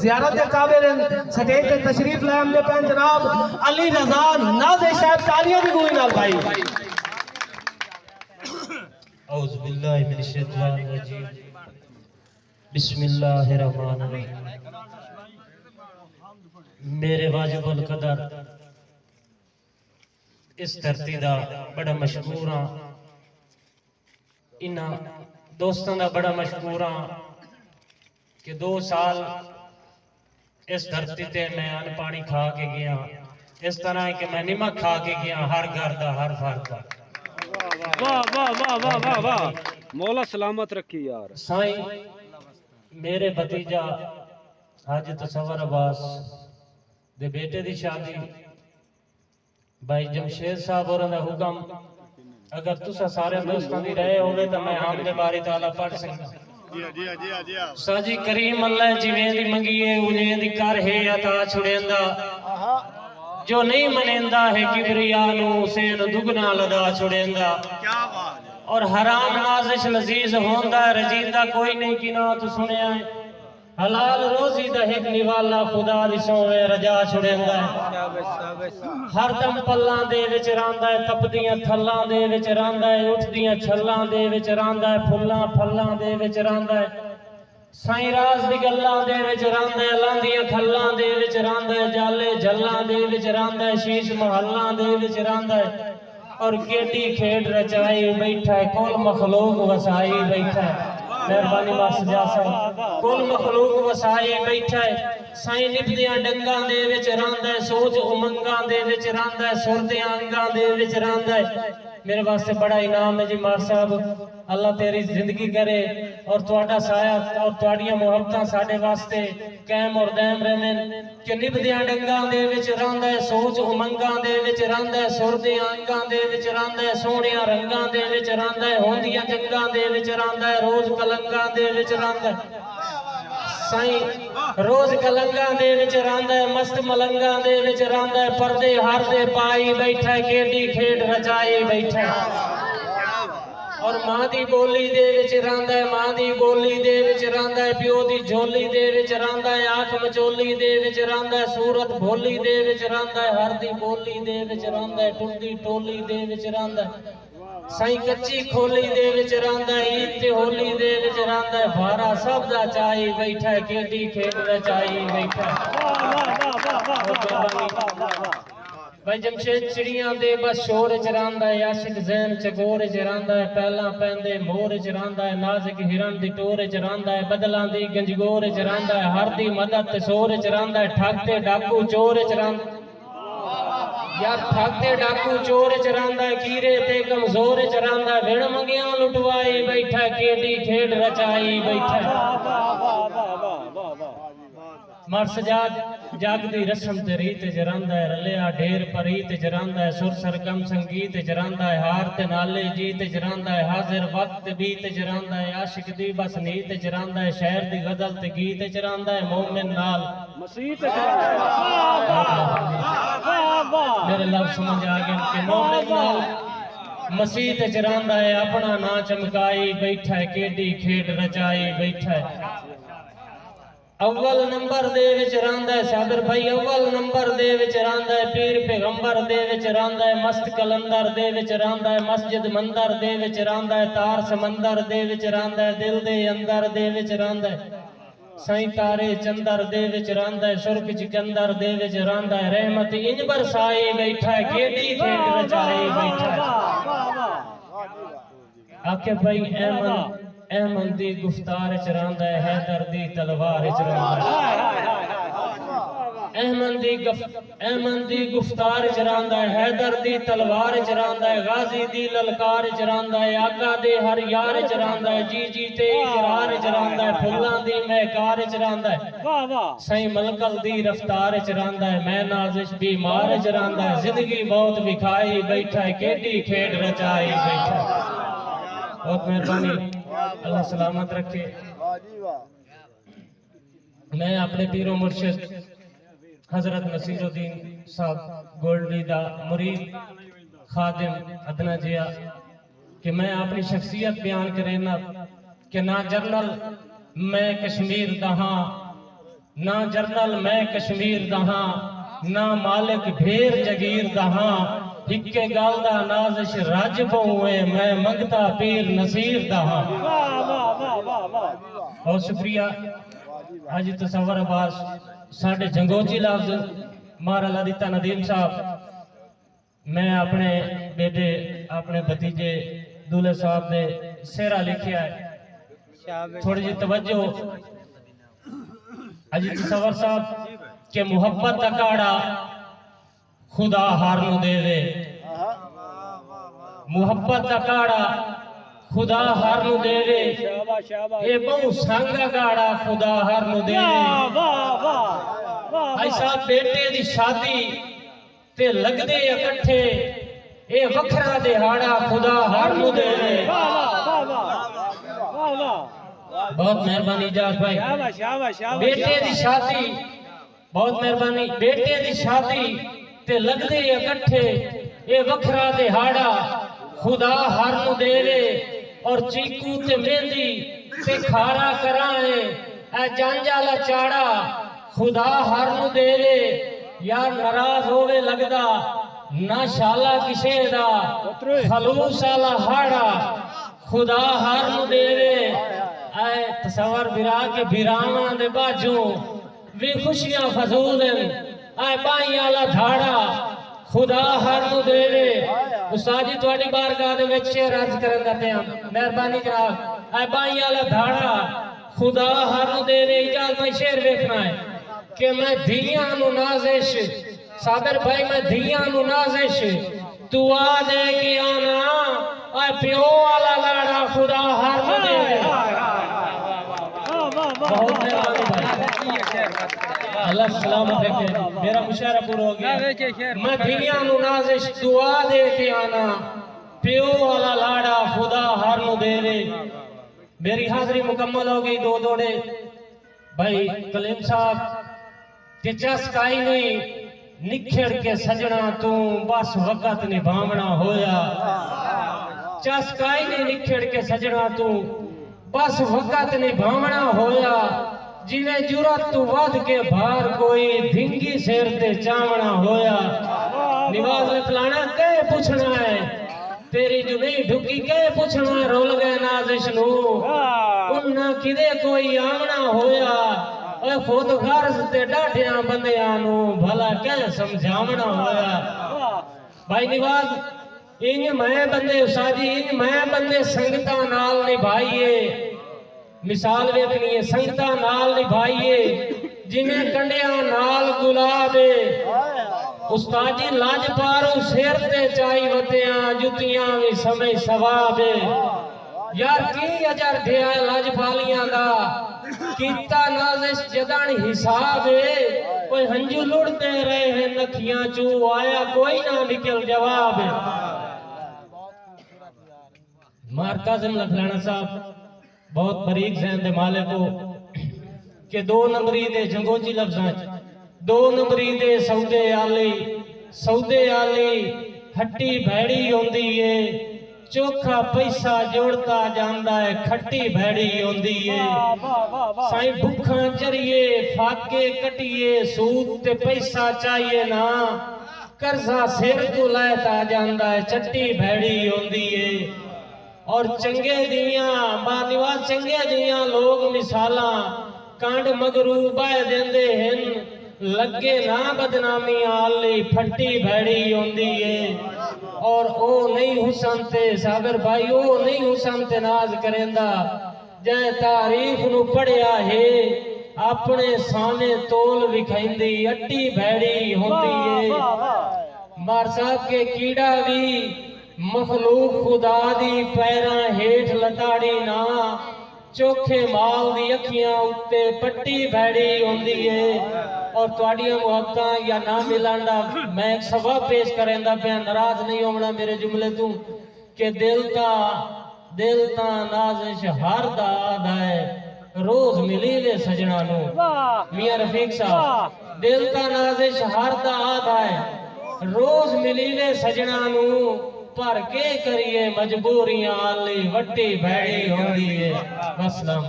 زیارت قابل سٹیج تے تشریف لائے ہم نے پہن جناب علی رضا نازے صاحب تالیاں بھی گوئی نال بھائی اعوذ باللہ من الشیطان الرجیم بسم اللہ الرحمن الرحیم میرے واجب القدر اس دھرتی دا بڑا مشکور ہاں انہاں دوستاں دا بڑا مشکور ہاں کہ 2 سال اس دھرتی تے میں ان پانی کھا کے گیا اس طرح ہے کہ میں نمک کھا کے گیا ہر گھر دا ہر فرد دا واہ واہ واہ واہ واہ واہ مولا سلامت رکھی یار سائیں میرے بھتیجا حاجی تصور عباس دے بیٹے دی شادی بھائی جمشید صاحب اور دا حکم اگر تسا سارے دوستان دی رہے ہوئے تو میں حامد باری تعالیٰ پڑھ سکتا ساجی کریم اللہ جویں دی منگیے انہیں دی کر ہے عطا چھڑیندا جو نہیں منیندا ہے کبریانو حسین دگنا لدا چھڑیندا اور حرام نازش لذیذ ہوندا رجیندہ کوئی نہیں کنا تو سنیا ہے حلال روزی دا ایک نوالا خدا دی سوے رجا چھڑیندا ہے ہر دم پلاں دے وچ راندا ہے تپدیاں تھلاں دے وچ راندا ہے اٹھدیاں چھلاں دے وچ راندا ہے پھلاں پھلاں دے وچ راندا ہے سائیں راز دی گلاں دے وچ راندا ہے لاندیاں کھلاں دے وچ راندا ہے جالے جھلاں دے وچ راندا ہے شیش محلاں دے وچ راندا ہے اور کیڈی کھیڈ رچائی بیٹھا ہے کل مخلوق وسائی بیٹھا ہے مہربانی مارس جا صاحب کل مخلوق وسائی بیٹھا ہے سائیں نبدیاں ڈنگاں دے وچ راندا ہے سوچ امنگاں دے وچ راندا ہے سردیاں انگاں دے وچ راندا ہے میرے واسطے بڑا انعام ہے جی مار صاحب اللہ تیری زندگی کرے اور تواڈا سایہ اور تواڈیاں محبتاں ساڈے واسطے قائم اور دائم رہن کہ نبدیاں ڈنگاں دے وچ راندا ہے سوچ امنگاں دے وچ راندا ہے سردیاں انگاں دے وچ راندا ہے سونیاں رنگاں دے وچ راندا ہے ہوندیاں جنگاں دے وچ راندا ہے روز کلنگاں دے وچ راندا ہے سائیں روز کلنگاں دے وچ راندا ہے مست ملنگاں دے وچ راندا ہے پردے ہر دے پائی بیٹھا ہے کیڈی کھیڈ رچائی بیٹھا ہے اور ماں دی بولی دے وچ راندا ہے ماں دی بولی دے وچ راندا ہے پیو دی جھولی دے وچ راندا ہے آنکھ مچولی دے وچ راندا ہے صورت بھولی دے وچ راندا ہے ہر دی بولی دے وچ راندا ہے ٹردی ٹولی دے وچ راندا ہے سائیں کچی کھولی دے وچ راندا ہے عید تے ہولی دے وچ راندا ہے بھارا سب دا چائی بیٹھا ہے کیڈی کھیڈ رچائی بیٹھا ہے بھائی جمشید چڑیاں دے بس شور وچ راندا ہے عاشق زین چگور وچ راندا ہے پہلاں پیندے مور وچ راندا ہے نازک ہرن دی ٹور وچ راندا ہے بدلاں دی گنجگور وچ راندا ہے ہر دی مدد تے سور وچ راندا ہے ٹھگ تے ڈاکو چور وچ راندا یار ٹھگ تے ڈاکو چور وچ راندا ہے کیرے تے کمزور وچ راندا ہے وڑ منگیاں لٹوائی بیٹھا ہے کیڈی کھیڈ رچائی بیٹھا ہے مر سجاد جاگ دی رسم تے ریت جراندا ہے رلیا ڈھیر پریت جراندا ہے سر سرگم سنگیت جراندا ہے ہار تے نالے جیت جراندا ہے حاضر وقت بیت جراندا ہے عاشق دی بس نیت جراندا ہے شہر دی غزل تے گیت جراندا ہے مومن نال مسیت میرے لفظ سمجھ آ گئے کہ مومن نال مسیت جراندا ہے اپنا نا چمکائی بیٹھا ہے کیڈی کھیڈ رچائی بیٹھا ہے اول نمبر دے وچ راندا ہے صادر بھائی اول نمبر دے وچ راندا ہے پیر پیغمبر دے وچ راندا ہے مست کلندر دے وچ راندا ہے مسجد مندر دے وچ راندا ہے تار سمندر دے وچ راندا ہے دل دے اندر دے وچ راندا ہے سائیں تارے چندر دے وچ راندا ہے سرخ چکندر دے وچ راندا ہے رحمت انج برسائی بیٹھا ہے کیڈی کھیڈ رچائی بیٹھا ہے آکے بھائی احمد دی گفتار وچ راندا ہے حیدر دی تلوار وچ راندا ہے احمد دی گفتار وچ راندا ہے حیدر دی تلوار وچ راندا ہے غازی دی للکار وچ راندا ہے آقا دے ہر یار وچ راندا ہے جی جی تے اقرار وچ راندا ہے پھلاں دی مہکار وچ راندا ہے سائیں ملکل دی رفتار وچ راندا ہے میں نازش بیمار وچ راندا ہے زندگی موت وکھائی بیٹھا ہے کیڈی کھیڈ رچائی بیٹھا ہے بہت مہربانی اللہ سلامت رکھے میں اپنے پیر و مرشد حضرت نصیر الدین صاحب گولڈی دا مرید خادم ادنا جیا کہ میں اپنی شخصیت بیان کرینا کہ نہ جرنل میں کشمیر دا ہاں نہ جرنل میں کشمیر دہاں نہ مالک بھیر جگیر دہاں ہکے گال دا نازش راج ہوئے میں منگتا پیر نصیر دہاں بہت شکریہ حاجی تصور عباس ساڑھے جنگوچی لفظ مارا لدیتا ندیم صاحب میں اپنے بیٹے اپنے بھتیجے دولے صاحب نے سیرہ لکھیا ہے تھوڑی جی توجہ حاجی تصور صاحب کہ محبت اکاڑا خدا ہارنو دے دے محبت اکاڑا خدا ہارنو دے دے اے بہو سانگا گاڑا خدا ہارنو دے دے ایسا بیٹے دی شادی تے لگ دے اکٹھے اے وکھرا دے ہاڑا خدا ہارنو دے دے بہت مہربانی اجاز بھائی بیٹے دی شادی بہت مہربانی بیٹے دی شادی تے لگ دے اکٹھے اے وکھرا دے ہاڑا خدا ہارنو دے دے اور چیکو تے مہندی تے کھارا کرائیں اے جانجالا چاڑا خدا ہارنو دے دے یار ناراض ہوئے لگدا نہ شالا کسے دا خلوص آلا ہاڑا خدا ہارنو دے دے اے تصور برا کے بیراواں دے باجوں بھی خوشیاں فضول ہیں اے بائیں آلا دھاڑا خدا ہارنو دے دے استاد جی تواڈی بارگاہ دے وچ شعر عرض کرن دا پیا مہربانی جناب اے بائیں آلا دھاڑا خدا ہارنو دے دے اجازت میں شعر ویکھنا ہے کہ میں دھیاں نو نازش صابر بھائی میں دھیاں نو نازش دعا دے کے آنا اے پیو والا لاڑا خدا ہارنو دے دے بہت مہربانی بھائی اللہ سلامت رکھے میرا مشاعرہ پورا ہو گیا میں دھیاں نو نازش دعا دے کے آنا پیو والا لاڑا خدا ہارنو دے دے میری حاضری مکمل ہو گئی دو دوڑے بھائی کلیم صاحب کہ چسکائی نہیں نکھڑ کے سجنا تو بس وقت نبھامنا ہویا چسکائی نہیں نکھڑ کے سجنا تو بس وقت نبھامنا ہویا جنہیں جرات تو ود کے بھار کوئی دھنگی سیر تے چامنا ہویا نواز لکھلانا کہے پوچھنا ہے تیری جو نہیں ڈھکی کہے پوچھنا ہے رول گئے نازش نو انہا کدے کوئی آمنا ہویا اے خود غرض تے ڈاٹیاں بندیاں نو بھلا کہے سمجھامنا ہویا بھائی نواز انہیں میں بندے اساجی انہیں میں بندے سنگتا نال نبھائیے مثال ویکھنی ہے سنگتا نال نبھائیے جنہیں کنڈیاں نال گلابے استاد جی لاج پارو سیر تے چائی وتیاں جتیاں بھی سمے ثوابے یار کی اجر دیا لاج پالیاں دا کیتا نازش جدان حسابے کوئی ہنجو لڑتے رہے ہیں نکھیاں چو آیا کوئی نہ نکل جواب مارکازم لکھلانا صاحب بہت بریک ذہن دے مالک ہو کہ دو نمبری دے جنگوچی لفظاں دو نمبری دے سودے آلی ہٹی بھیڑی ہوندی ہے چوکھا پیسہ جوڑتا جاندہ ہے کھٹی بھیڑی ہوندی ہے سائیں بھکھاں چریے فاکے کٹیے سود تے پیسہ چاہیے نا کرزہ سیر تو لائتا جاندہ ہے چٹی بھیڑی ہوندی ہے اور چنگے دیاں بانیوات چنگے دیاں لوگ مثالاں کانڈ مغروبہ دیندے ہیں لگے نا بدنامی آلی پھٹی بھیڑی ہوندی ہے اور او نہیں حسن تے صابر بھائی او نہیں حسن تے ناز کریندہ جائے تعریف نو پڑیا ہے اپنے سانے تول وکھائندی اٹی بھیڑی ہوندی ہے مار صاحب کے کیڑا بھی مخلوق خدا دی پیراں ہیٹھ لتاڑی نا چوکھے مال دی اکھیاں اتے پٹی بھیڑی ہوندی ہے اور تواڈیاں محبتاں یا نہ ملاندا میں ایک سبب پیش کریندا پیا ناراض نہیں ہونا میرے جملے تو کہ دل تا نازش ہر دا آدھا ہے روز ملی لے سجنا نو میاں رفیق صاحب دل تا نازش ہر دا آدھا ہے روز ملی لے سجنا نو پر کے کریے مجبوریاں آلی وٹی بھیڑی ہوندی ہے. وسلام.